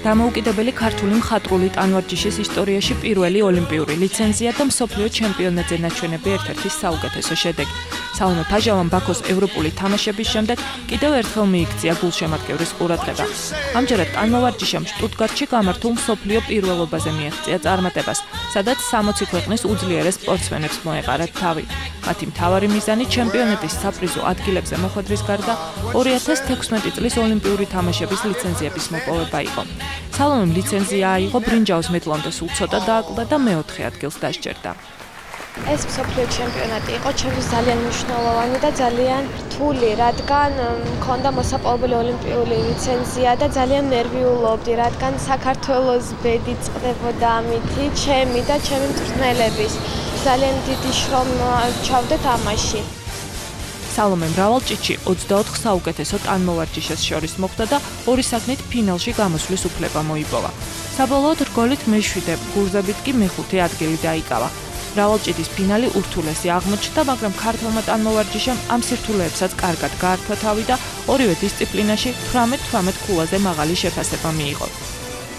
დამოუკიდებელი ქართული მხატვრული ტანვარჯიშის ისტორიაში პირველი ოლიმპიური ლიცენზია და მსოფლიო ჩემპიონატზე ნაჩვენები ერთ-ერთი საუკეთესო შედეგი. სალომე ფაჟავამ ბაქოს ევროპული თამაშების შემდეგ კიდევ ერთხელ მიიქცია გულშემატკივრის ყურადღება. ამჯერად ტანმოვარჯიშამ შტუტგარტში გამართულ მსოფლიო პირველობაზე მიაღწია წარმატებას, სადაც 60 ქვეყნის უძლიერეს სპორტსმენებს მოეყარათ თავი. მათი მთავარი მიზანი ჩემპიონატის საპრიზო ადგილებზე მოხვედრის გარდა 2016 წლის ოლიმპიური თამაშების ლიცენზიების მოპოვება იყო. სალომემ ლიცენზია აიღო ბრინჯაოს მედლამდე სულ ცოტა დააკლდა და მეოთხე ადგილს დასჯერდა. ეს მსოფლიო ჩემპიონატი იყო ჩემთვის ძალიან მნიშვნელოვანი და ძალიან რთული, რადგან მქონდა მოსაპოვებელი ოლიმპიური ლიცენზია და ძალიან ნერვიულობდი, რადგან საქართველოს ბედი წყდებოდა ამითი, ჩემი და ჩემი მწვრთნელების. ძალიან დიდი შრომა ჩავდე თამაში. სალომე მრავალჭიდში 24 საუკეთესო ტანმოვარჯიშეს შორის მოხვდა და ორი საგნით ფინალში გამოსვლის უფლება მოიპოვა. საბოლოოდ რგოლით მე-7, გურზებით კი მე-5 ადგილი დაიკავა. მრავალჭიდის ფინალი ურთულესი აღმოჩნდა, მაგრამ ქართველმა ტანმოვარჯიშემ ამ სირთულეებსაც კარგად გაართვა თავი და ორივე დისციპლინაში 18 ქულაზე მაღალი შეფასება მიიღო.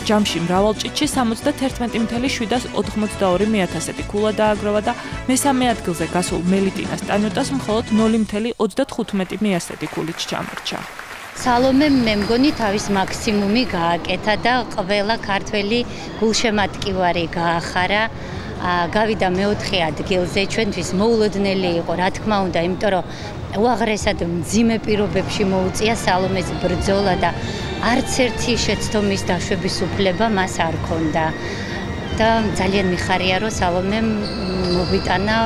ჯამში მრავალჭიდში 71.782 ქულა დააგროვა და მესამე ადგილზე გასულ მელიტინას ტანიოტას მხოლოდ 0.35 ქულით ჩამორჩა. სალომემ მე მგონი თავის მაქსიმუმი გააკეთა და ყველა ქართველი გულშემატკივარი გაახარა. გავიდა მეოთხე ადგილზე, ჩვენთვის მოულოდნელი იყო, რა თქმა უნდა, იმიტომ რომ უაღრესად მძიმე პირობებში მოუწია სალომეს ბრძოლა და არც ერთი შეცდომის დაშვების უფლება მას არ ჰქონდა. და ძალიან მიხარია, რომ სალომემ მოგვიტანა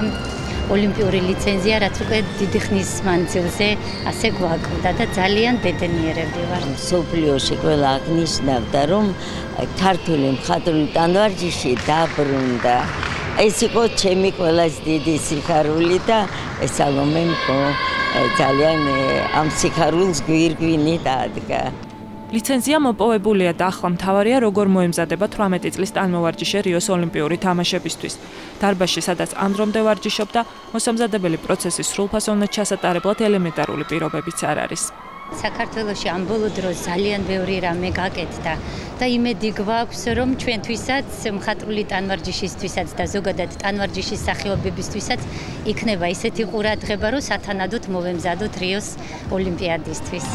ოლიმპიური ლიცენზია, რაც უკვე დიდი ხნის მანძილზე ასე გვაკლდა და ძალიან ბედნიერები ვარ. მსოფლიოში ყველა აღნიშნავდა, რომ ქართული მხატვრული ტანვარჯიში დაბრუნდა. ეს იყო ჩემი ყველაზე დიდი სიხარული და სალომემ ძალიან ამ სიხარულს გვირგვინი დაადგა. ლიცენზია მოპოვებულია და ახლა მთავარია როგორ მოემზადება 18 წლის ტანმოვარჯიშე რიოს ოლიმპიური თამაშებისთვის. დარბაზში, სადაც ანდრომდე ვარჯიშობდა, მოსამზადებელი პროცესის სრულფასოვნად ჩასატარებლად ელემენტარული პირობებიც არ არის. საქართველოში ამ ბოლო დროს ძალიან ბევრი რამე გაკეთდა და იმედი გვაქვს, რომ ჩვენთვისაც, მხატვრული ტანვარჯიშისთვისაც და ზოგადად ტანვარჯიშის სახეობებისთვისაც იქნება ისეთი ყურადღება, რომ სათანადოდ მოვემზადოთ რიოს ოლიმპიადისთვის.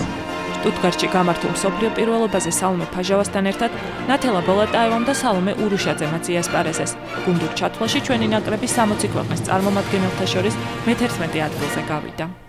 შტუტგარტში გამართულ მსოფლიო პირველობაზე სალომე ფაჟავასთან ერთად ნათელა ბოლატაევამ და სალომე ურუშაძემაც იასპარეზეს. გუნდურ ჩათვლაში ჩვენი ნაკრები 60 ქვეყნის წარმომადგენელთა შორის მე-11 ადგილზე გავიდა.